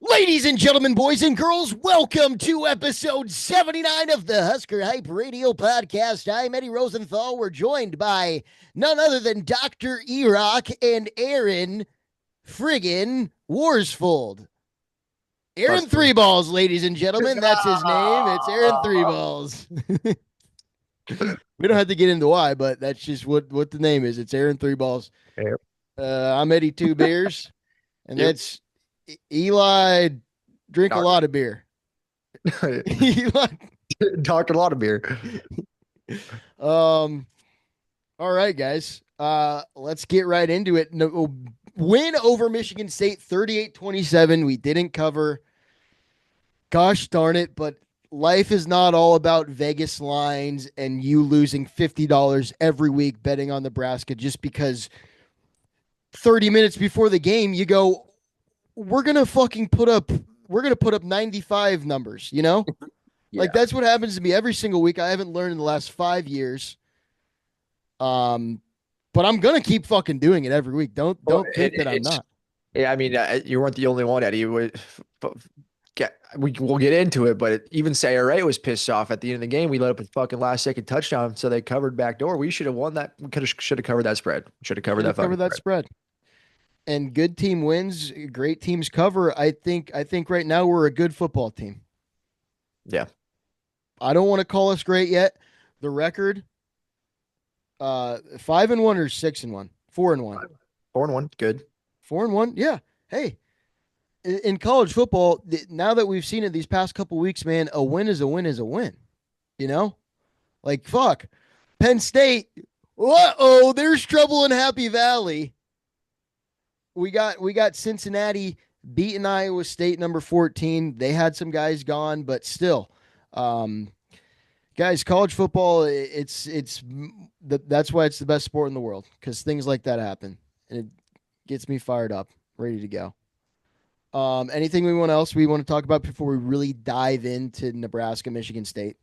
Ladies and gentlemen, boys and girls, welcome to episode 79 of the Husker Hype Radio Podcast. I'm Eddie Rosenthal. We're joined by none other than Dr. E-Rock and Aaron friggin' Worsfold. Aaron Three Balls, ladies and gentlemen. That's his name. It's Aaron Three Balls. We don't have to get into why, but that's just what the name is. It's Aaron Three Balls. Yep. I'm Eddie Two Beers, and that's Eli. Drink a lot of beer. Eli. Talked a lot of beer. All right, guys. Let's get right into it. Win over Michigan State 38-27. We didn't cover. Gosh darn it, but life is not all about Vegas lines and you losing $50 every week betting on Nebraska just because 30 minutes before the game you go, we're going to put up 95 numbers, you know? Yeah. Like that's what happens to me every single week. I haven't learned in the last 5 years. But I'm going to keep fucking doing it every week. Don't think that I'm not. Yeah, I mean, you weren't the only one, Eddie. We'll get into it, but even CRA was pissed off at the end of the game. We let up a fucking last second touchdown, so they covered back door. We should have won that. We should have covered that spread. Should have covered that spread. And good team wins, great teams cover. I think right now we're a good football team. Yeah. I don't want to call us great yet. The record 5-1 or 6-1? 4-1. 4-1, good. 4-1, yeah. Hey, in college football, now that we've seen it these past couple weeks, man, a win is a win is a win. You know? Like, fuck. Penn State, uh-oh, there's trouble in Happy Valley. We got Cincinnati beating Iowa State number 14. They had some guys gone, but still. Guys, college football, that's why it's the best sport in the world, because things like that happen. And it gets me fired up, ready to go. Anything we want to talk about before we really dive into Nebraska, Michigan State?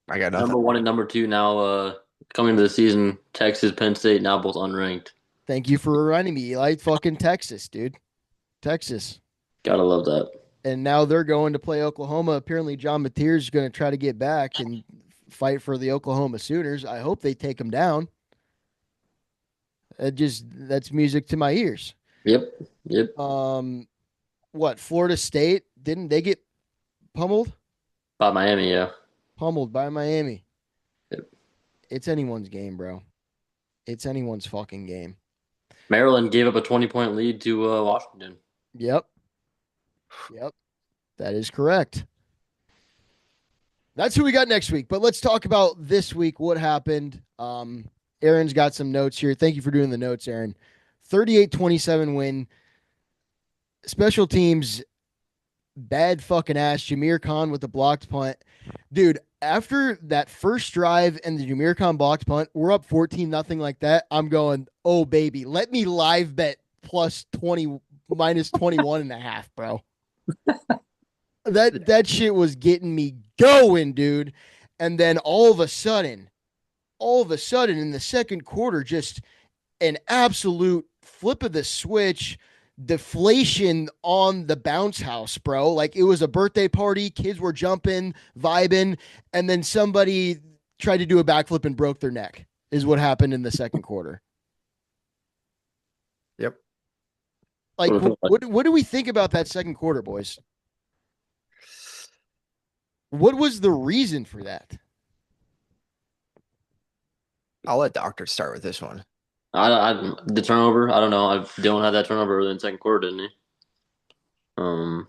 I got nothing. Number 1 and number 2 now coming into the season. Texas, Penn State, now both unranked. Thank you for reminding me, Eli. Fucking Texas, dude. Texas. Gotta love that. And now they're going to play Oklahoma. Apparently, John Mateer is going to try to get back and fight for the Oklahoma Sooners. I hope they take him down. That's music to my ears. Yep. What, Florida State? Didn't they get pummeled? By Miami, yeah. Pummeled by Miami. Yep. It's anyone's game, bro. It's anyone's fucking game. Maryland gave up a 20-point lead to Washington. Yep. That is correct. That's who we got next week. But let's talk about this week, what happened. Aaron's got some notes here. Thank you for doing the notes, Aaron. 38-27 win. Special teams, bad fucking ass. Jameer Khan with the blocked punt. Dude, after that first drive and the Jameer Khan blocked punt, we're up 14-0 like that. I'm going, oh, baby, let me live bet plus 20, minus 21.5, bro. That shit was getting me going, dude. And then all of a sudden in the second quarter, just an absolute flip of the switch, deflation on the bounce house, bro. Like it was a birthday party, kids were jumping, vibing, and then somebody tried to do a backflip and broke their neck is what happened in the second quarter. Yep. Like what do we think about that second quarter, boys? What was the reason for that? I'll let Doctor start with this one. The turnover, I don't know. Dylan had that turnover early in the second quarter, didn't he? Who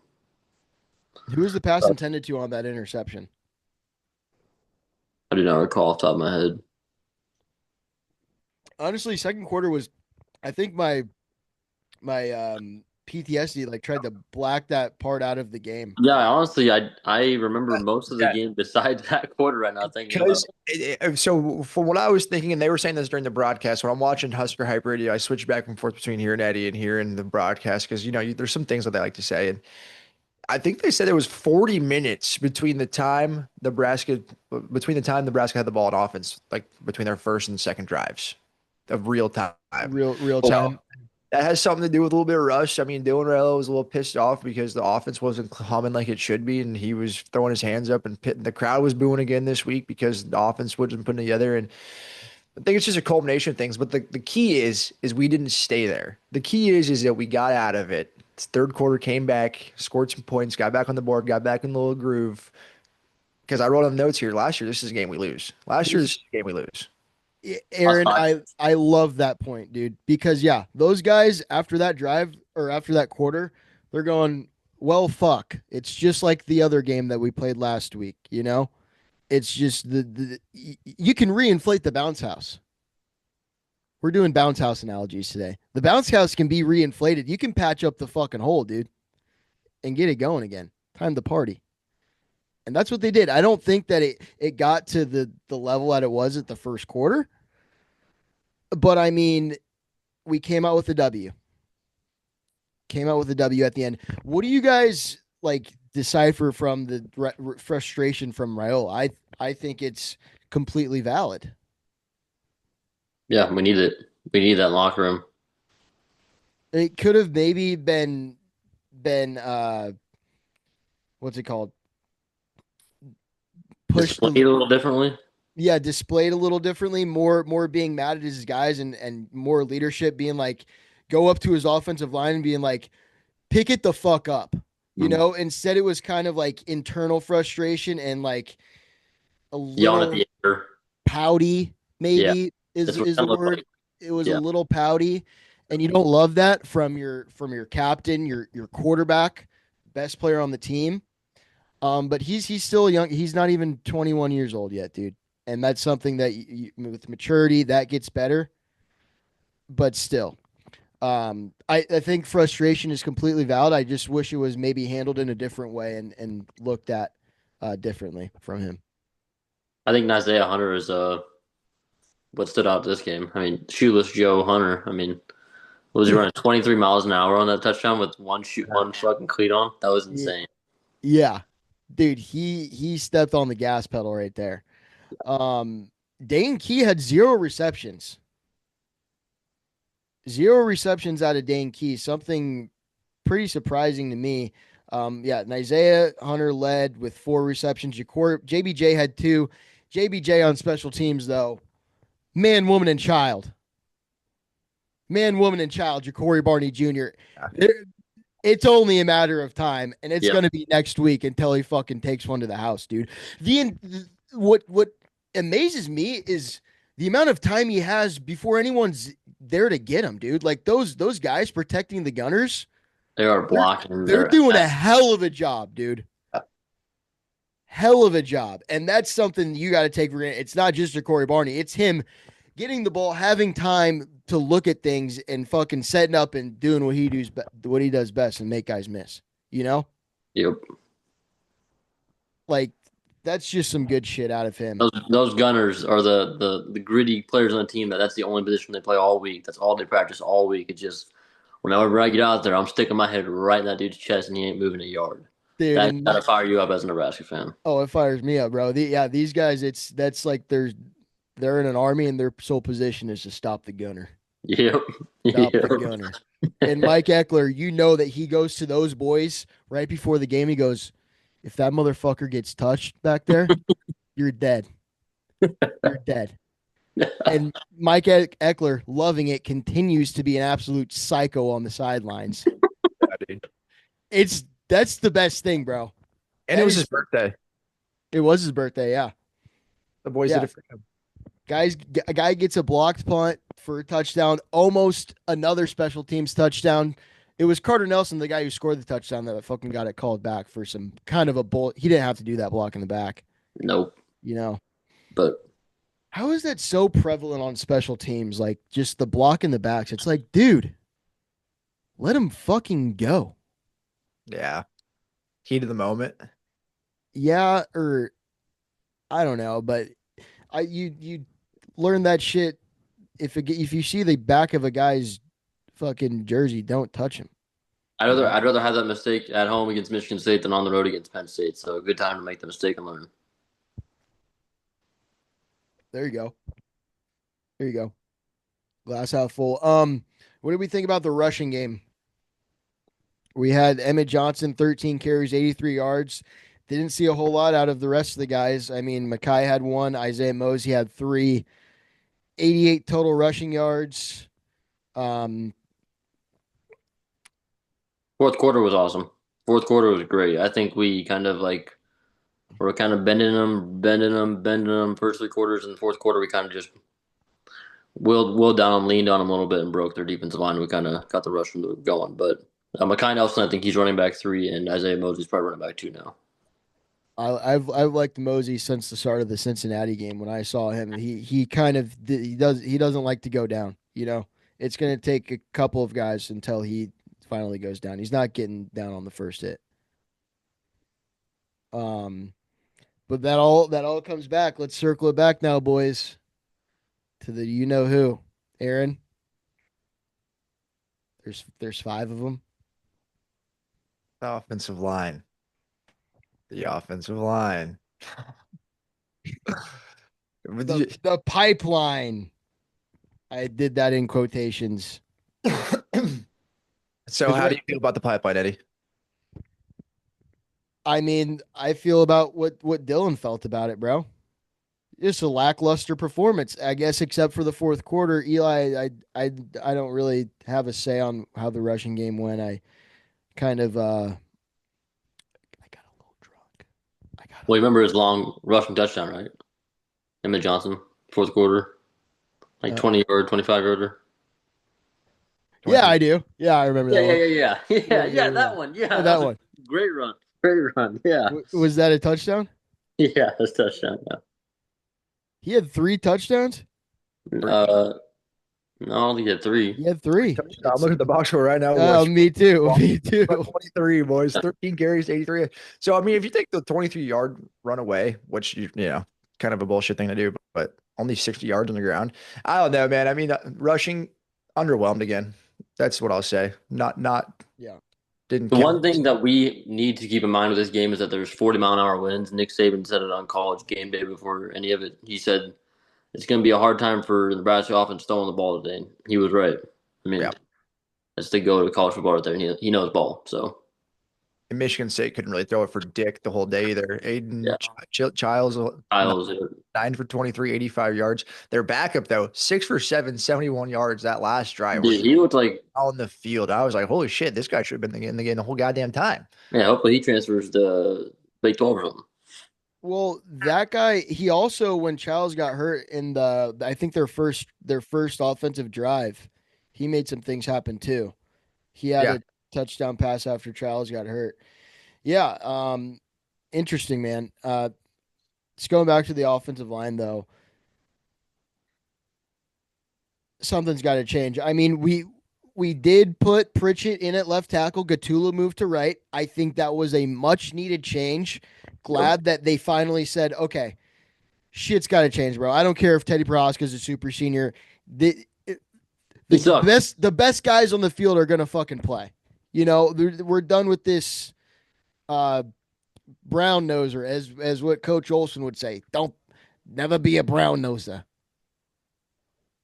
was the pass intended to on that interception? I do not recall off the top of my head. Honestly, second quarter was, I think my PTSD like tried to black that part out of the game. Yeah, honestly, I remember most of the game besides that quarter right now. So for what I was thinking, and they were saying this during the broadcast, when I'm watching Husker Hype Radio, I switch back and forth between here and Eddie and here in the broadcast because, there's some things that they like to say. And I think they said it was 40 minutes between the time Nebraska had the ball in offense, like between their first and second drives of real time. Real time. that has something to do with a little bit of rush. I mean, Dylan Raiola was a little pissed off because the offense wasn't humming like it should be, and he was throwing his hands up, and the crowd was booing again this week because the offense wasn't putting together. And I think it's just a culmination of things. But the key is we didn't stay there. The key is that we got out of it. Third quarter came back, scored some points, got back on the board, got back in the little groove. Because I wrote on notes here last year, this is a game we lose. Last year, this is a game we lose. Lost Aaron, five. I love that point, dude. Because yeah, those guys after that drive or after that quarter, they're going, well, fuck. It's just like the other game that we played last week. You know, it's just you can reinflate the bounce house. We're doing bounce house analogies today. The bounce house can be reinflated. You can patch up the fucking hole, dude, and get it going again. Time to party. And that's what they did. I don't think that it got to the level that it was at the first quarter, but I mean, we came out with a W. Came out with a W at the end. What do you guys like decipher from the frustration from Raiola? I think it's completely valid. Yeah, we need it. We need that locker room. It could have maybe been what's it called? Pushed Displayed the a little differently. yeah, displayed a little differently, more being mad at his guys and more leadership being like go up to his offensive line and being like pick it the fuck up. You Mm. know, instead it was kind of like internal frustration and like a Yelling at little the air. pouty, Yeah, maybe that's what it is kind the of looked word. like. It was a Yeah, little pouty, and you don't love that from your captain, your quarterback, best player on the team. But he's still young. He's not even 21 years old yet, dude. And that's something that with maturity that gets better. But still, I think frustration is completely valid. I just wish it was maybe handled in a different way and looked at differently from him. I think Isaiah Hunter is what stood out this game. I mean, shoeless Joe Hunter. I mean, what was he running 23 miles an hour on that touchdown with one fucking cleat on? That was Yeah, insane. yeah, dude, he stepped on the gas pedal right there. Um, Dane Key had zero receptions out of Dane Key. Something pretty surprising to me. Yeah, and Isaiah Hunter led with 4 receptions. JBJ had 2. JBJ on special teams though, man, woman, and child. Man, woman, and child. Ja'Cory Barney Jr. It's only a matter of time, and it's Yep, going to be next week until he fucking takes one to the house, dude. The what amazes me is the amount of time he has before anyone's there to get him, dude. Like those guys protecting the gunners, they are they're blocking they're their doing a ass. hell of a job, dude. Hell of a job, and that's something you got to take for granted. It's not just Corey Barney; it's him getting the ball, having time to look at things, and fucking setting up and doing what he does best and make guys miss. You know, Yep. like that's just some good shit out of him. Those gunners are the gritty players on the team that's the only position they play all week. That's all they practice all week. It's just whenever I get out there, I'm sticking my head right in that dude's chest and he ain't moving a yard. Dude, That and gotta fire you up as a Nebraska fan. oh, it fires me up, bro. Yeah, these guys, that's like they're in an army and their sole position is to stop the gunner. Yep. Stop Yep. the gunner. And Mike Eckler, you know that he goes to those boys right before the game. He goes, if that motherfucker gets touched back there, you're dead. You're dead. And Mike Eckler, loving it, continues to be an absolute psycho on the sidelines. Yeah, dude. That's the best thing, bro. And it That was his is birthday. it was his birthday, yeah. The boys did Yeah. it for him. A guy gets a blocked punt for a touchdown, almost another special teams touchdown. It was Carter Nelson, the guy who scored the touchdown, that fucking got it called back for some kind of a bull. He didn't have to do that block in the back, Nope. you know. But How is that so prevalent on special teams? Like just the block in the backs. It's like, dude, let him fucking go. Yeah. Heat of the moment. Yeah, or I don't know, but you learn that shit if you see the back of a guy's fucking jersey, don't touch him. You know? I'd rather have that mistake at home against Michigan State than on the road against Penn State. So good time to make the mistake and learn. There you go. There you go. Glass half full. What did we think about the rushing game? We had Emmett Johnson, 13 carries, 83 yards. Didn't see a whole lot out of the rest of the guys. I mean, Mackay had one, Isaiah Mosey had three, 88 total rushing yards. Um, Fourth quarter was awesome. Fourth quarter was great. I think we kind of like were kind of bending them first 3 quarters, and the fourth quarter we kind of just willed down them, leaned on them a little bit, and broke their defensive line. We kind of got the rush from going. But Mackay Nelson, I think he's running back three, and Isaiah Mosey's probably running back two now. I've liked Mosey since the start of the Cincinnati game. When I saw him, he kind of he doesn't like to go down. You know, it's going to take a couple of guys until he finally goes down. He's not getting down on the first hit. Um, but that all comes back. Let's circle it back now, boys, to the you know who, Aaron. There's five of them. The offensive line. The offensive line. The pipeline. I did that in quotations. So how do you feel about the pipeline, Eddie? I mean, I feel about what Dylan felt about it, bro. Just a lackluster performance, I guess, except for the fourth quarter. Eli, I don't really have a say on how the rushing game went. I kind of I got a little drunk. I got a Well, you little, remember his long rushing touchdown, right? Emmett Johnson, fourth quarter, like uh, 20 yard, 25 yarder. yeah, 23. I do. Yeah, I remember Yeah, that yeah, one. yeah, yeah, yeah, Yeah, yeah. yeah. That one. Yeah, Yeah, that that was a one. great run. Great run. Yeah, Was that a touchdown? yeah, that's touchdown. He had three touchdowns. Yeah. Three. No, I don't think he had three. He had Three three. touchdowns. I'm It's looking at the box score right now, boys. me too. Me too. 23, boys. 13 carries, 83. So, I mean, if you take the 23-yard run away, which kind of a bullshit thing to do, but only 60 yards on the ground. I don't know, man. I mean, rushing underwhelmed again. That's what I'll say. Not Yeah. didn't The care. one thing that we need to keep in mind with this game is that there's 40-mile-an-hour winds. Nick Saban said it on College Game Day before any of it. He said it's going to be a hard time for the Nebraska offense throwing the ball today. And he was right. I mean, Yeah. that's the go to college football right there. And he knows ball. So, And Michigan State couldn't really throw it for dick the whole day either. yeah, Aiden Childs, Kyle's 9 for 23, 85 yards. Their backup, though, 6 for 7, 71 yards that last drive where dude, he he looked like, on the field. I was like, holy shit, this guy should have been in the game the whole goddamn time. yeah, hopefully he transfers to Big 12 or something. Well, that guy, he also when Childs got hurt in I think their first offensive drive, he made some things happen too. He had Yeah. a touchdown pass after Childs got hurt. Yeah, interesting, man. Just going back to the offensive line though, something's got to change. I mean, we did put Pritchett in at left tackle. Gatula moved to right. I think that was a much needed change. Glad that they finally said, okay, shit's got to change, bro. I don't care if Teddy Prohaska's a super senior. The, He the sucks. best guys on the field are gonna fucking play. You know, we're done with this brown noser, as what Coach Olson would say. Don't never be a brown noser.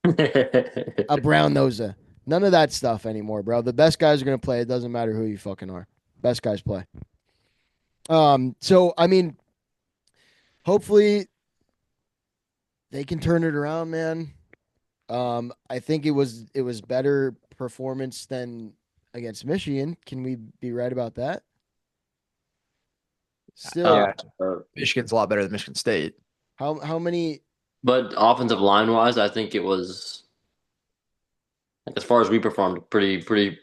A brown noser. None of that stuff anymore, bro. The best guys are gonna play. It doesn't matter who you fucking are. Best guys play. So I mean, hopefully they can turn it around, man. I think it was better performance than against Michigan. Can we be right about that? Still, Yeah. Michigan's a lot better than Michigan State. how many? But offensive line wise, I think it was like, as far as we performed, pretty much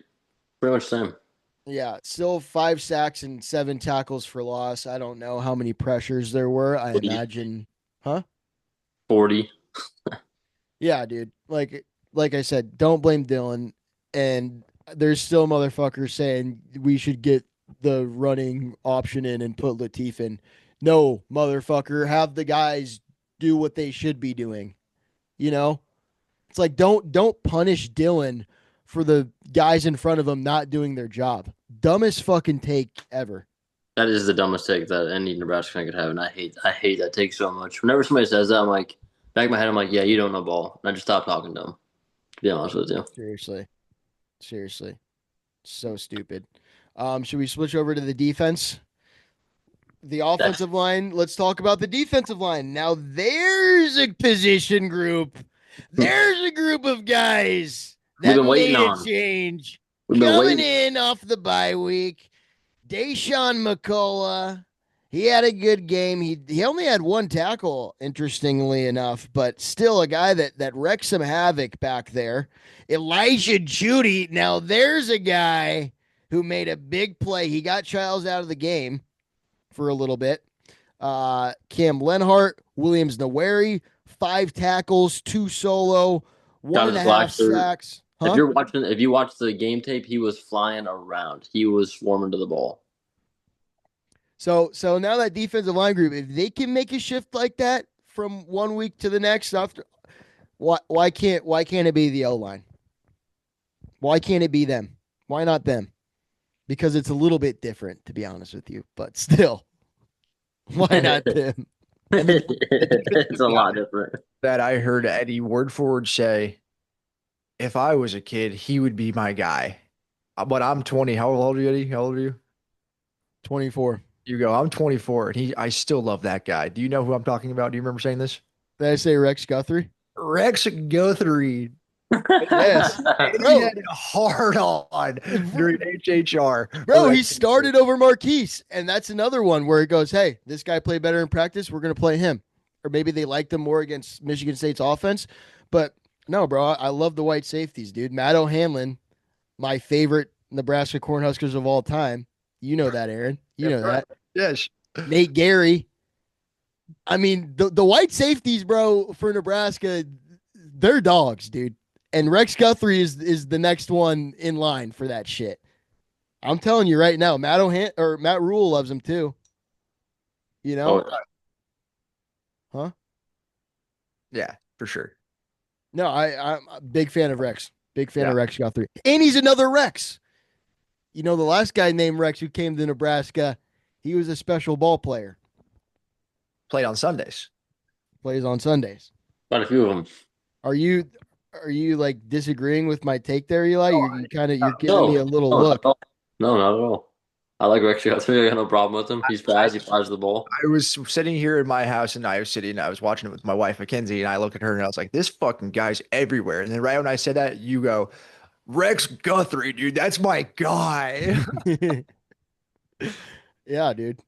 the same. Yeah, still 5 sacks and 7 tackles for loss. I don't know how many pressures there were. I 40. imagine, huh? 40. Yeah, dude. Like I said, don't blame Dylan. And there's still motherfuckers saying we should get the running option in and put Latif in. No, motherfucker, have the guys do what they should be doing. You know? It's like don't punish Dylan for the guys in front of him not doing their job. Dumbest fucking take ever. That is the dumbest take that any Nebraska fan could have, and I hate that take so much. Whenever somebody says that, I'm like, back in my head, I'm like, yeah, you don't know ball, and I just stop talking to them. To be honest with you. Seriously. Seriously. So stupid. Should we switch over to the defense? The That's offensive line. Let's talk about the defensive line. Now, there's a position group. There's a group of guys we've that been waiting made a on. change We've been coming waiting. in off the bye week. Deshaun McCullough. He had a good game. He only had one tackle, interestingly enough, but still a guy that wrecked some havoc back there. Elijah Judy. Now there's a guy who made a big play. He got Childs out of the game for a little bit. Cam Lenhart, Williams Naweri, 5 tackles, 2 solo, one Got and a his half black shirt. sacks. Huh? If you watch the game tape, he was flying around. He was swarming to the ball. So now that defensive line group, if they can make a shift like that from one week to the next, after why can't it be the O line? Why can't it be them? Why not them? Because it's a little bit different, to be honest with you. But still, why not them? And It's a lot different. That I heard Eddie word for word say, if I was a kid, he would be my guy. But I'm 20. How old are you, Eddie? How old are you? 24. You go, I'm 24, and I still love that guy. Do you know who I'm talking about? Do you remember saying this? Did I say Rex Guthrie? Rex Guthrie. Yes, Eddie bro. had a hard on during HHR. Bro, he started over Marquise, and that's another one where it goes, "Hey, this guy played better in practice. We're going to play him." Or maybe they liked him more against Michigan State's offense. But no, bro, I love the white safeties, dude. Matt O'Hanlon, my favorite Nebraska Cornhuskers of all time. You know that, Aaron. You know Right. that. Yes. Nate Gary. I mean, the white safeties, bro, for Nebraska, they're dogs, dude. And Rex Guthrie is the next one in line for that shit. I'm telling you right now, Matt Rule loves him too. You know? Oh, Huh? Yeah, for sure. No, I'm a big fan of Rex. Big fan Yeah. of Rex Guthrie. And he's another Rex. You know, the last guy named Rex who came to Nebraska, he was a special ball player. Played on Sundays. Plays on Sundays. quite a few of them. Are you like disagreeing with my take there, Eli? You're giving No, me a little no, not look. at all. No, not at all. I like Rex Guthrie. I got no problem with him. He's fast. He flies the ball. I was sitting here in my house in Iowa City and I was watching it with my wife, Mackenzie, and I look at her and I was like, this fucking guy's everywhere. And then right when I said that, you go, Rex Guthrie, dude, that's my guy. Yeah, dude.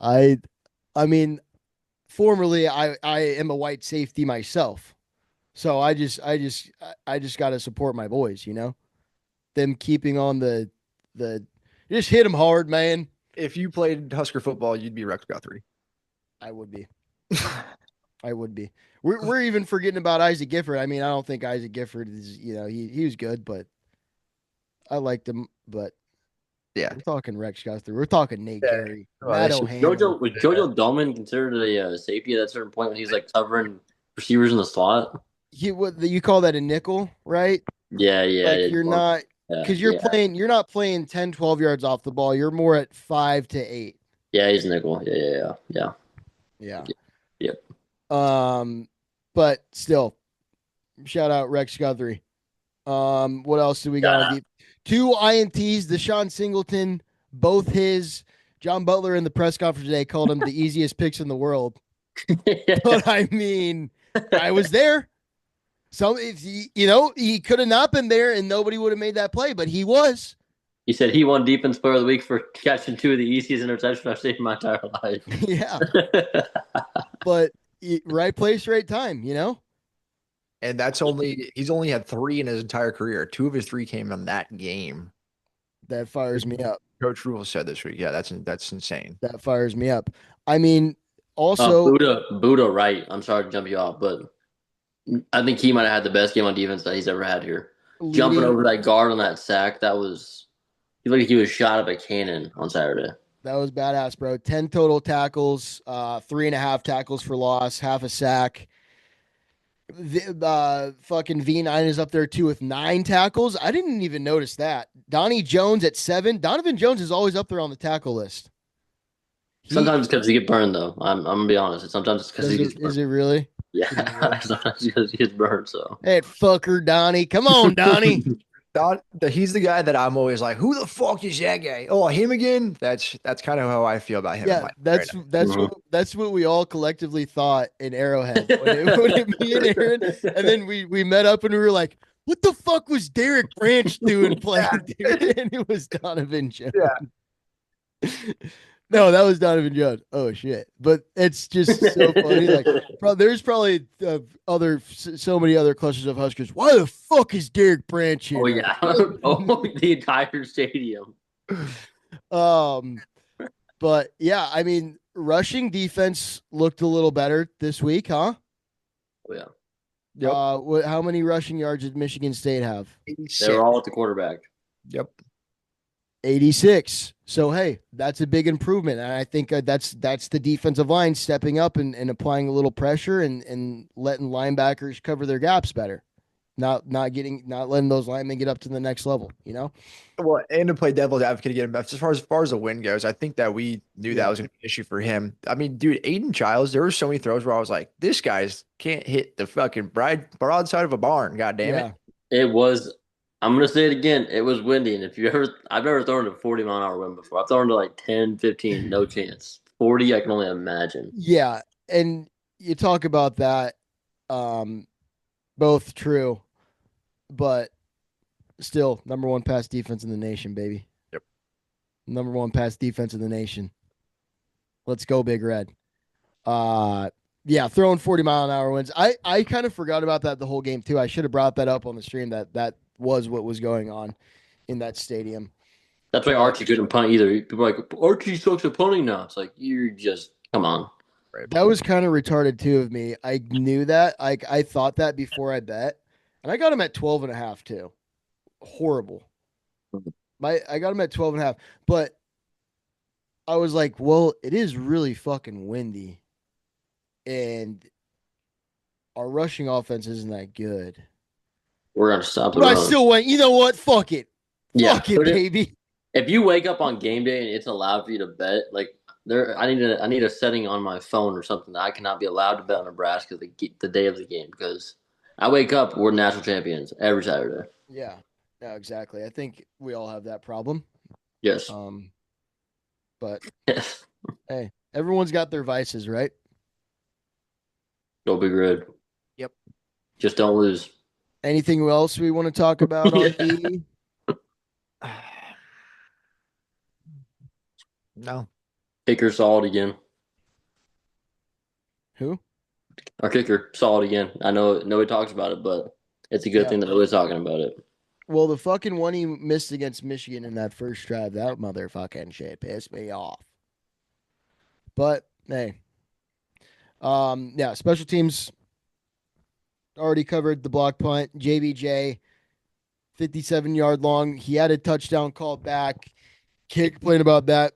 I I mean, formerly I am a white safety myself. So I just got to support my boys, you know? Them keeping on the just hit them hard, man. If you played Husker football, you'd be Rex Guthrie. I would be. I would be. We're even forgetting about Isaac Gifford. I mean, I don't think Isaac Gifford is, he was good, but I liked him, but Yeah. we're talking Rex Guthrie. We're talking Nate Yeah. Gary, Oh, Matt that's- O'Hanlon. Was JoJo Dolman considered a safety at that certain point when he's like covering receivers in the slot? You call that a nickel, right? Yeah, yeah. Like yeah. you're not because you're playing you're not playing 10, 12 yards off the ball. You're more at 5 to 8. Yeah, he's nickel. Yeah. Yeah. Yep. But still, shout out Rex Guthrie. What else do we got on deep? 2 INTs, Deshaun Singleton, both his. John Butler in the press conference today called him the easiest picks in the world. But I mean, I was there. So he could have not been there and nobody would have made that play, but he was. He said he won Defense Player of the Week for catching 2 of the easiest interceptions I've seen in my entire life. Yeah. But right place, right time, And he's only had 3 in his entire career. 2 of his 3 came in that game. That fires me up. Coach Rule said this week. Yeah, that's insane. That fires me up. I mean, also Buddha Wright. I'm sorry to jump you off, but I think he might have had the best game on defense that he's ever had here. Jumping over that guard on that sack, he looked like he was shot out of a cannon on Saturday. That was badass, bro. 10 total tackles, 3.5 tackles for loss, half a sack. Fucking V9 is up there too with 9 tackles. I didn't even notice that. Donnie Jones at 7. Donovan Jones is always up there on the tackle list. Sometimes because he get burned, though. I'm gonna be honest. Sometimes it's because he gets burned. Is it really? Yeah, sometimes because he gets burned. So hey, fucker, Donnie, come on, Donnie. He's the guy that I'm always like, who the fuck is that guy? Oh, him again? That's kind of how I feel about him in Yeah, my right that's now. that's Mhm. what that's what we all collectively thought in Arrowhead when it me and Aaron, and then we met up and we were like, "What the fuck was Derek Branch doing playing, dude?" And it was Donovan Jones. Yeah. No, that was Donovan Jones. Oh shit! But it's just so funny. Like, there's probably so many other clusters of Huskers. Why the fuck is Derek Branch Oh here? yeah. Oh, the entire stadium. Um, but yeah, I mean, rushing defense looked a little better this week, huh? Oh yeah. Yep. How many rushing yards did Michigan State have? They were 86. all at the quarterback. Yep. 86. So hey, that's a big improvement, and I think that's the defensive line stepping up and applying a little pressure and letting linebackers cover their gaps better. Not letting those linemen get up to the next level. You know? Well, and to play devil's advocate again, as far as the win goes, I think that we knew that Yeah, was going to be an issue for him. I mean, dude, Aiden Childs, there were so many throws where I was like, this guy's can't hit the fucking broadside of a barn. God damn it. yeah, It was. I'm gonna say it again. It was windy, and if you ever, I've never thrown a 40-mile-an-hour wind before. I've thrown to like 10, 15, no chance. 40, I can only imagine. yeah. And you talk about that, um, both true, but still number one pass defense in the nation, baby. Yep. Number one pass defense in the nation. Let's go, Big Red. Uh yeah, throwing 40-mile-an-hour winds. I kind of forgot about that the whole game too. I should have brought that up on the stream that was what was going on in that stadium. That's why But Archie couldn't punt either. People are like Archie sucks at punting now. It's like you're just come on. Right. that was kind of retarded too of me. I knew that. I thought that before I bet. And I got him at 12 and a half too. Horrible. I got him at 12 and a half. But I was like, well, it is really fucking windy. And our rushing offense isn't that good. We're gonna stop the But I run. still went, you know what? Fuck it. Yeah, Fuck it, but baby. if you wake up on game day and it's allowed for you to bet, like there, I need a setting on my phone or something that I cannot be allowed to bet on Nebraska the day of the game because I wake up, we're national champions every Saturday. Yeah. Yeah, exactly. I think we all have that problem. Yes, Um, but yes. hey, everyone's got their vices, right? Go Big Red. Yep. Just don't lose. Anything else we want to talk about on Yeah. D? No. Kicker solid again. Who? Our kicker solid again. I know nobody talks about it, but it's a good Yeah. thing that nobody's talking about it. Well, the fucking one he missed against Michigan in that first drive, that motherfucking shit pissed me off. But hey, yeah, special teams already covered the block punt. JBJ, 57-yard long. He had a touchdown called back. Can't complain about that.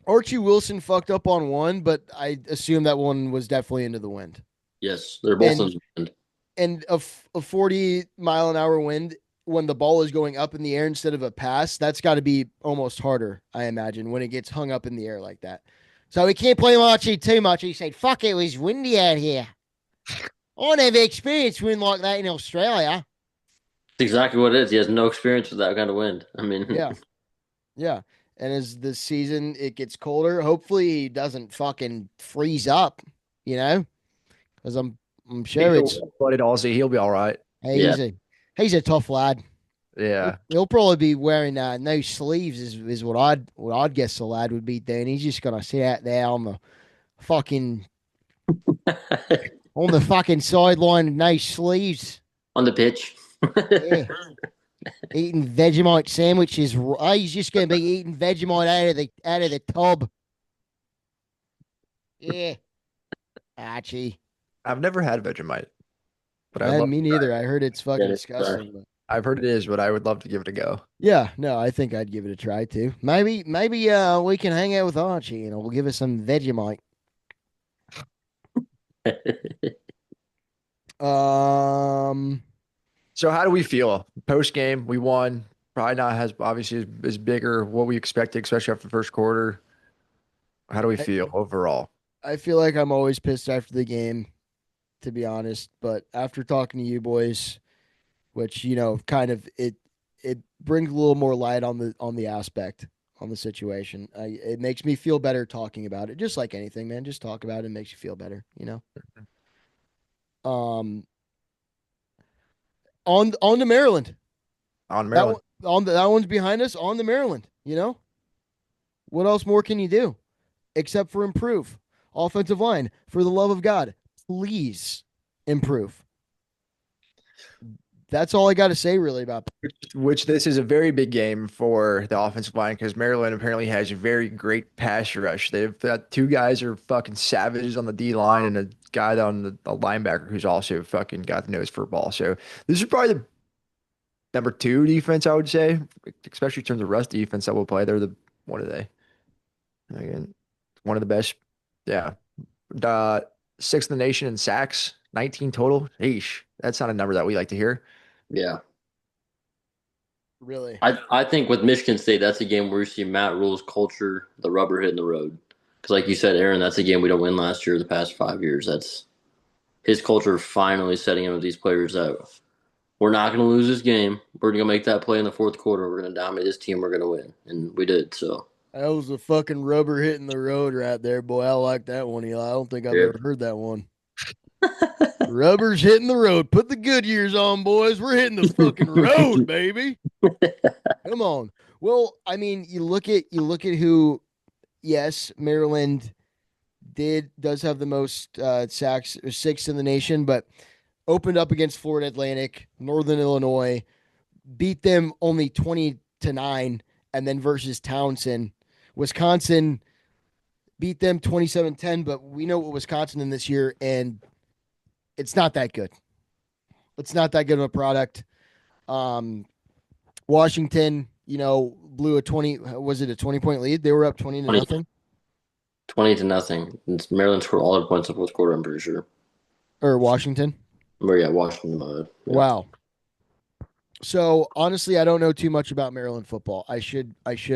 Archie Wilson fucked up on one, but I assume that one was definitely into the wind. Yes, they're both And in the end. a 40-mile-an-hour wind when the ball is going up in the air instead of a pass, that's got to be almost harder, I imagine, when it gets hung up in the air like that. So we can't blame Archie too much. He said, fuck, it was windy out here. I never experienced wind like that in Australia. It's exactly what it is. He has no experience with that kind of wind. I mean, Yeah. Yeah. And as the season it gets colder, hopefully he doesn't fucking freeze up, you know? Because I'm sure it's But it also he'll be all right. yeah. he's a he's a tough lad. Yeah. He'll probably be wearing no sleeves is what I'd guess the lad would be doing. He's just gonna sit out there fucking on the fucking sideline with no sleeves. On the pitch. Yeah. Eating Vegemite sandwiches. He's just gonna be eating Vegemite out of the tub. Yeah. Archie. I've never had Vegemite, but I'd love Me to try neither. it. I heard it's fucking Get it. Sorry. disgusting. But I've heard it is, but I would love to give it a go. yeah, no, I think I'd give it a try too. Maybe we can hang out with Archie and we'll give us some Vegemite. Um, So how do we feel? Post game, we won. Probably not as obviously as bigger what we expected, especially after the first quarter. How do we I, feel overall? I feel like I'm always pissed after the game, to be honest. But after talking to you boys, which kind of it brings a little more light on the aspect on the situation. It makes me feel better talking about it. Just like anything, man. Just talk about it. It makes you feel better. Um, on to Maryland. On That one Maryland. that one's behind us. On to Maryland. What else more can you do except for improve? Offensive line, for the love of God, please improve. That's all I got to say really about. Which this is a very big game for the offensive line because Maryland apparently has a very great pass rush. They've got two guys who are fucking savages on the D line and a guy on the linebacker who's also fucking got the nose for a ball. So this is probably the number two defense, I would say, especially in terms of rush defense that will play. They're the what are they? Again, one of the best. Yeah. The sixth in the nation in sacks, 19 total. Eesh. That's not a number that we like to hear. Yeah. Really. I think with Michigan State, that's a game where you see Matt Rule's culture, the rubber hitting the road. Because, like you said, Aaron, that's a game we don't win last year, the past 5 years. That's his culture finally setting in with these players that we're not going to lose this game. We're going to make that play in the fourth quarter. We're going to dominate this team. We're going to win. And we did. So, That was a fucking rubber hitting the road right there, boy. I like that one, Eli. I don't think I've yeah. ever heard that one. Rubber's hitting the road. Put the good years on, boys. We're hitting the fucking road, baby. Come on. Well, I mean, you look at who. Yes, Maryland does have the most sacks, sixth in the nation, but opened up against Florida Atlantic, Northern Illinois, beat them only 20-9, and then versus Townsend, Wisconsin beat them 27-10. But we know what Wisconsin in this year, and it's not that good. It's not that good of a product. Um, Washington, blew a 20. Was it a 20-point lead? They were up 20 to 20, nothing. 20 to nothing. And Maryland scored all their points in the fourth quarter, I'm pretty sure. Or Washington. Or, yeah, Washington. Yeah. Wow. So honestly, I don't know too much about Maryland football. I should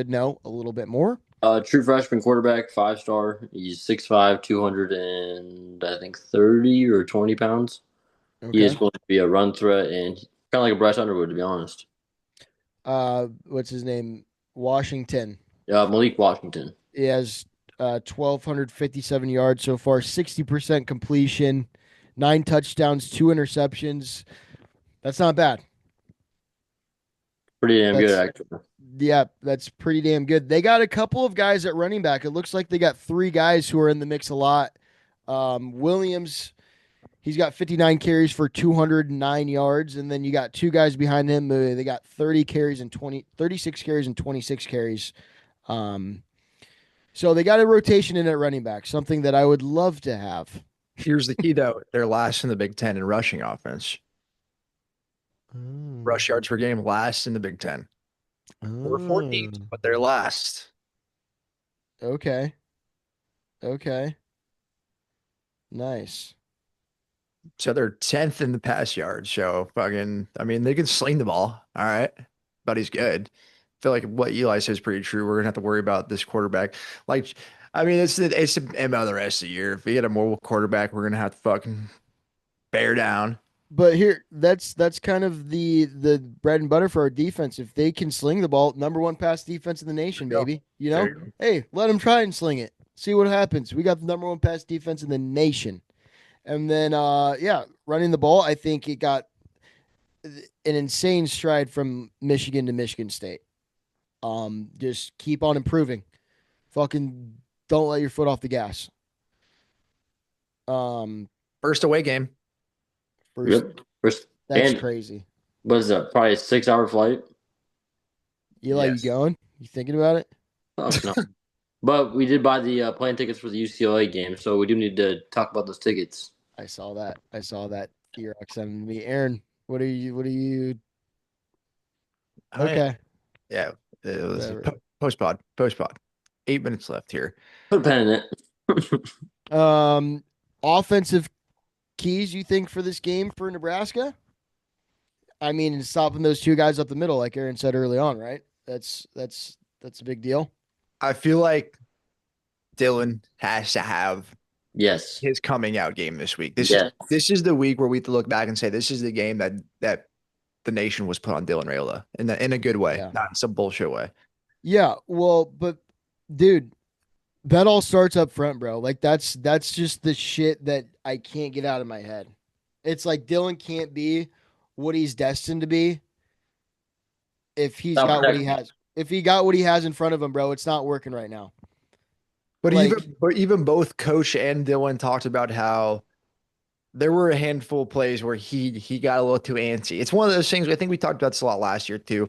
know a little bit more. True freshman quarterback, 5-star. He's 6'5", 200 and I think 30 or 20 pounds. He is Okay. going to be a run threat and kind of like a Bryce Underwood, to be honest. What's his name? Washington. Malik Washington. He has 1,257 yards so far, 60% completion, 9 touchdowns, 2 interceptions. That's not bad. Pretty damn good, That's actually. Yeah, that's pretty damn good. They got a couple of guys at running back. It looks like they got three guys who are in the mix a lot. Williams, he's got 59 carries for 209 yards, and then you got two guys behind him. They got 36 carries and 26 carries. Um, so they got a rotation in at running back, something that I would love to have. Here's the key, though. They're last in the Big Ten in rushing offense. Mm. Rush yards per game, last in the Big Ten. We're 14th, Mm. but they're last. Okay. Okay. Nice. So they're 10th in the pass yards. So fucking, I mean, they can sling the ball. All right. But he's good. I feel like what Eli says is pretty true. We're gonna have to worry about this quarterback. Like, I mean, it's the MO the rest of the year. If we get a mobile quarterback, we're gonna have to fucking bear down. But here, that's kind of the bread and butter for our defense. If they can sling the ball, number one pass defense in the nation, There you go. baby. There you go. Hey, let them try and sling it. See what happens. We got the number one pass defense in the nation. And then, yeah, running the ball, I think it got an insane stride from Michigan to Michigan State. Just keep on improving. Fucking don't let your foot off the gas. Um, First away game. first, Yep. First, that's and crazy. what is that? Probably a 6-hour flight. Eli, you Yes. going? You thinking about it? Fuck no. But we did buy the plane tickets for the UCLA game, so we do need to talk about those tickets. I saw that. I saw that. Erox sending me. Aaron, what are you? What are you? I Okay, Yeah. It was whatever. post pod. Post pod. 8 minutes left here. Put a pen in it. Offensive keys you think for this game for Nebraska? I mean, stopping those two guys up the middle, like Aaron said early on, right? That's a big deal. I feel like Dylan has to have Yes. his coming out game this week. This is Yes. this is the week where we look back and say this is the game that the nation was put on Dylan Raiola in a good way, Yeah. not in some bullshit way. Yeah. Well, but dude, that all starts up front, bro. Like that's just the shit that I can't get out of my head. It's like Dylan can't be what he's destined to be if he's Stop got what he protecting. has. If he got what he has in front of him, bro, it's not working right now. But Like, even both Coach and Dylan talked about how there were a handful of plays where he got a little too antsy. It's one of those things. I think we talked about this a lot last year too.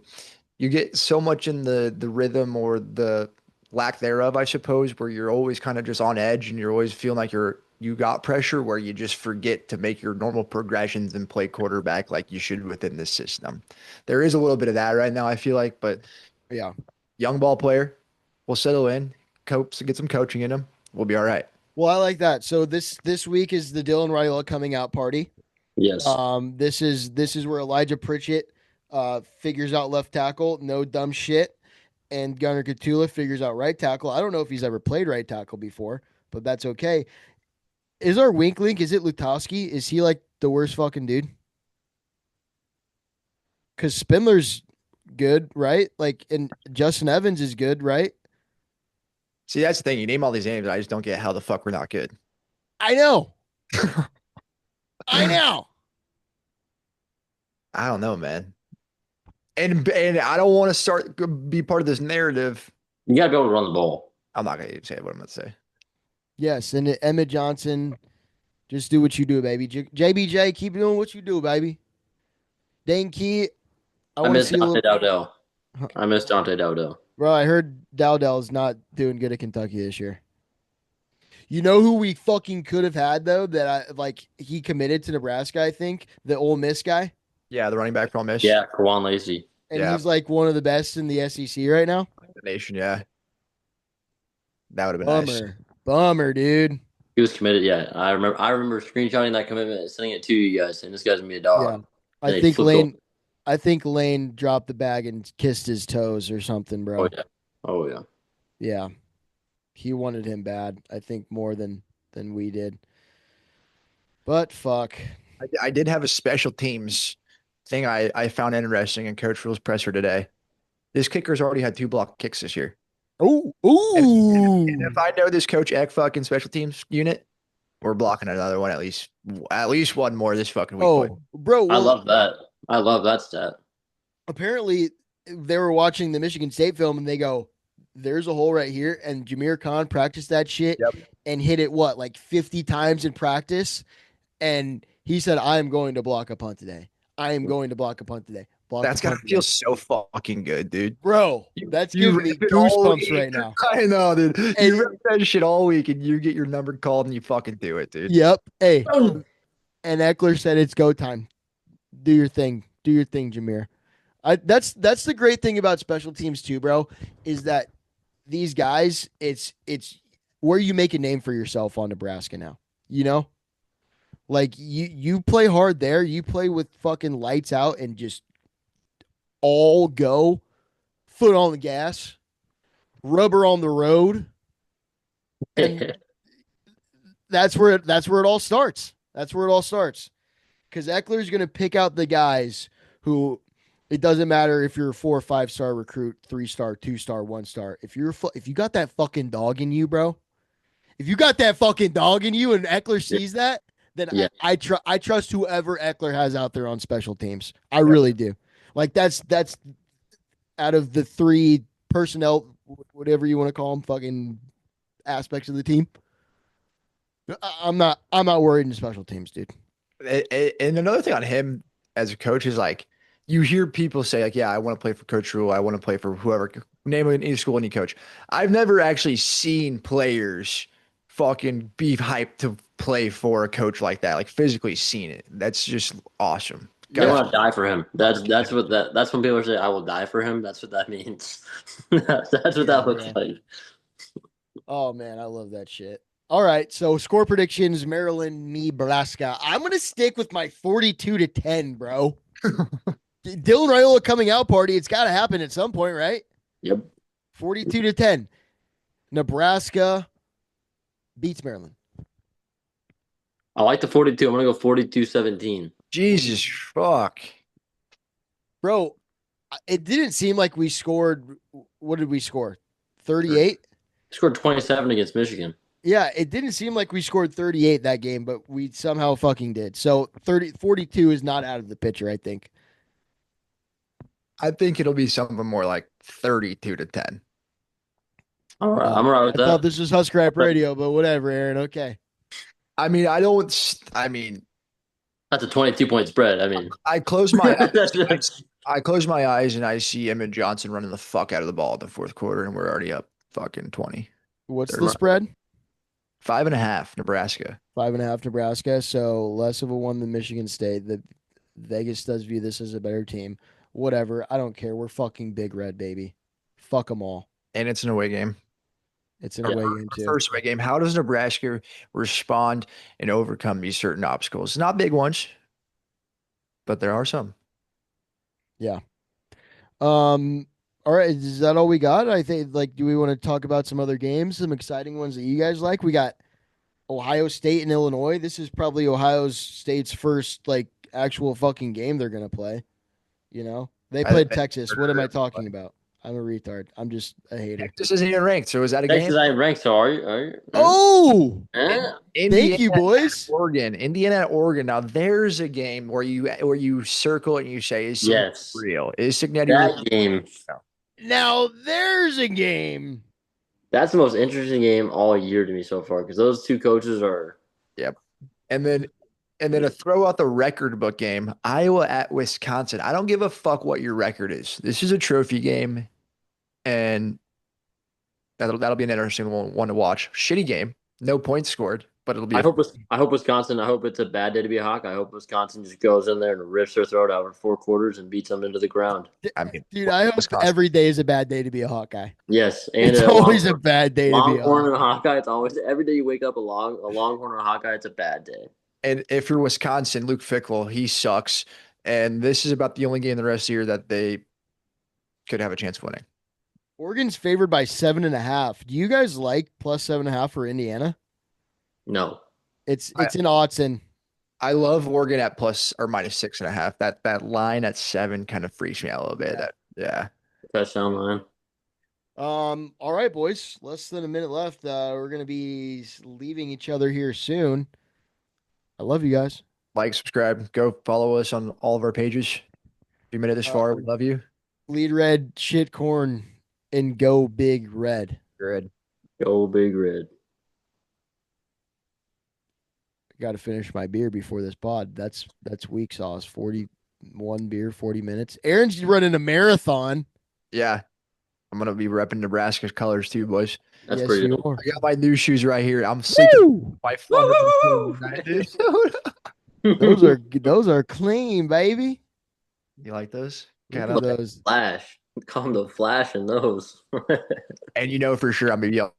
You get so much in the rhythm or the lack thereof, I suppose, where you're always kind of just on edge and you're always feeling like you got pressure where you just forget to make your normal progressions and play quarterback like you should within this system. There is a little bit of that right now, I feel like, but yeah. young ball player will settle in, coach, get some coaching in him. We'll be all right. Well, I like that. So this week is the Dylan Raiola coming out party. Yes. This is where Elijah Pritchett figures out left tackle, no dumb shit, and Gunnar Katula figures out right tackle. I don't know if he's ever played right tackle before, but that's okay. Is our wink link? Is it Lutowski? Is he like the worst fucking dude? Because Spindler's good, right? Like, and Justin Evans is good, right? See, that's the thing. You name all these names, I just don't get how the fuck we're not good. I know, I know. I don't know, man. And I don't want to start be part of this narrative. You gotta be able to run the ball. I'm not gonna even say what I'm gonna say. Yes, and Emmett Johnson, just do what you do, baby. JBJ, keep doing what you do, baby. Dane Key, I I want to miss see a Dante little. Dowdell. I miss Dante Dowdell. Bro, I heard Dowdell's not doing good at Kentucky this year. You know who we fucking could have had though? That I like. He committed to Nebraska, I think. The Ole Miss guy, Yeah, the running back from Miss. Yeah, Kawan Lacey. and Yeah, he's like one of the best in the SEC right now. the nation. Yeah, that would have been nice. Bummer, bummer, dude. He was committed. Yeah, I remember. I remember screenshotting that commitment and sending it to you guys, and this guy's gonna be a Yeah, dog. I And they think flipped over. Lane. I think Lane dropped the bag and kissed his toes or something, Oh bro. yeah. Oh yeah. Yeah, he wanted him bad. I think more than we did. But fuck. I did have a special teams thing I found interesting in Coach Rule's presser today. This kicker's already had two block kicks this year. Oh, And if ooh. I know this Coach Eck fucking special teams unit, we're blocking another one at least one more this fucking week, boy. Oh, bro. I Well, love that. I love that stat. apparently they were watching the Michigan State film and they go, "There's a hole right here," and Jameer Khan practiced that shit Yep. and hit it what like 50 times in practice, and he said, "I am going to block a punt today. I am going to block a punt today. Block the That's gotta punt feel today." so fucking good, dude. Bro, You that's you giving rep me it all goosebumps week. right now. I know, dude. And You rep that shit all week and you get your number called and you fucking do it, dude. yep. Hey, Oh, and Eckler said it's go time. Do your thing. Do your thing, Jameer. That's the great thing about special teams too, bro, is that these guys, it's where you make a name for yourself on Nebraska now. You know? Like you play hard there, you play with fucking lights out and just all go, foot on the gas, rubber on the road, and that's where it all starts. That's where it all starts. Because Eckler's going to pick out the guys who it doesn't matter if you're a 4 or 5 star recruit, 3 star, 2 star, 1 star. If you got that fucking dog in you, bro, if you got that fucking dog in you, and Eckler yeah. sees that, then Yeah. I trust whoever Eckler has out there on special teams. I Yep. really do. Like that's out of the three personnel, whatever you want to call them, fucking aspects of the team. I'm not worried in special teams, dude. And another thing on him as a coach is like you hear people say like, yeah, I want to play for Coach Rule. I want to play for whoever, name any school, any coach. I've never actually seen players fucking be hyped to play for a coach like that, like physically seen it. That's just awesome. They Guys, want to die for him. That's when people say I will die for him. That's what that means. That's what Yeah, that looks bro. like. Oh man, I love that shit. All right, so score predictions: Maryland, Nebraska. I'm gonna stick with my 42-10, bro. Dylan Raiola coming out party. It's got to happen at some point, right? Yep. 42-10. Nebraska beats Maryland. I like the 42. I'm gonna go 42-17. Jesus fuck. Bro, it didn't seem like we scored. What did we score? Or 38? scored 27 against Michigan. Yeah, it didn't seem like we scored 38 that game, but we somehow fucking did. So 42 is not out of the picture, I think. I think it'll be something more like 32 to 10. All right, Oh, I'm all right with I thought that. this was Husker Hype Radio, but whatever, Aaron. Okay. I mean, That's a 22-point spread. I mean, I close my that's eyes. I close my eyes and I see Emmett Johnson running the fuck out of the ball in the fourth quarter, and we're already up fucking 20. What's the 30. spread? 5.5, Nebraska. 5.5 Nebraska. So less of a one than Michigan State. The Vegas does view this as a better team. Whatever. I don't care. We're fucking Big Red, baby. Fuck them all. And it's an away game. It's an Our yeah. away game, too. first away game. How does Nebraska respond and overcome these certain obstacles? Not big ones, but there are some. Yeah. All right. Is that all we got? I think, like, do we want to talk about some other games, some exciting ones that you guys like? We got Ohio State and Illinois. This is probably Ohio State's first, like, actual fucking game they're going to play. You know, they I think played Texas. What am I talking about? I'm a retard. I'm just a hater. Texas isn't even ranked. So is that a game? Texas ain't ranked, so are you? Are you? Oh, Eh? thank Indiana you, boys. Oregon. Indiana at Oregon. Now there's a game where you circle it and you say, is Signetti Yes. real? Is Signetti real? That game. No. Now there's a game. That's the most interesting game all year to me so far because those two coaches are. Yep. And then to throw out the record book game, Iowa at Wisconsin. I don't give a fuck what your record is. This is a trophy game, and that'll be an interesting one to watch. Shitty game, no points scored, but it'll be I a hope I hope Wisconsin. I hope it's a bad day to be a Hawk. I hope Wisconsin just goes in there and rips their throat out for 4 quarters and beats them into the ground. I mean, Dude, I hope Wisconsin. every day is a bad day to be a Hawkeye. Yes, and It's a always a bad day to be a Longhorn and a Hawkeye. Hawkeye. It's always every day you wake up a Longhorn and a Hawkeye. It's a bad day. And if you're Wisconsin, Luke Fickell, he sucks. And this is about the only game the rest of the year that they could have a chance of winning. Oregon's favored by 7.5. Do you guys like plus 7.5 for Indiana? No, It's in Autzen. I love Oregon at plus or minus 6.5. That line at 7 kind of freaks me out a little bit. Yeah. touchdown line. All right, boys. Less than a minute left. We're gonna be leaving each other here soon. I love you guys. Like, subscribe, go follow us on all of our pages. If you made it this far, we love you. Bleed red, shit corn, and go big red. Good. Go Big Red. Got to finish my beer before this pod. That's weak sauce. 41 beer, 40 minutes. Aaron's running a marathon. Yeah. I'm gonna be repping Nebraska's colors too, boys. That's Yes, pretty you good. are. I got my new shoes right here. I'm sleeping Woo! my Woo! Those are clean, baby. You like those? Look Kind at of. those. Flash. Call them the Flash in those. And you know for sure I'm gonna be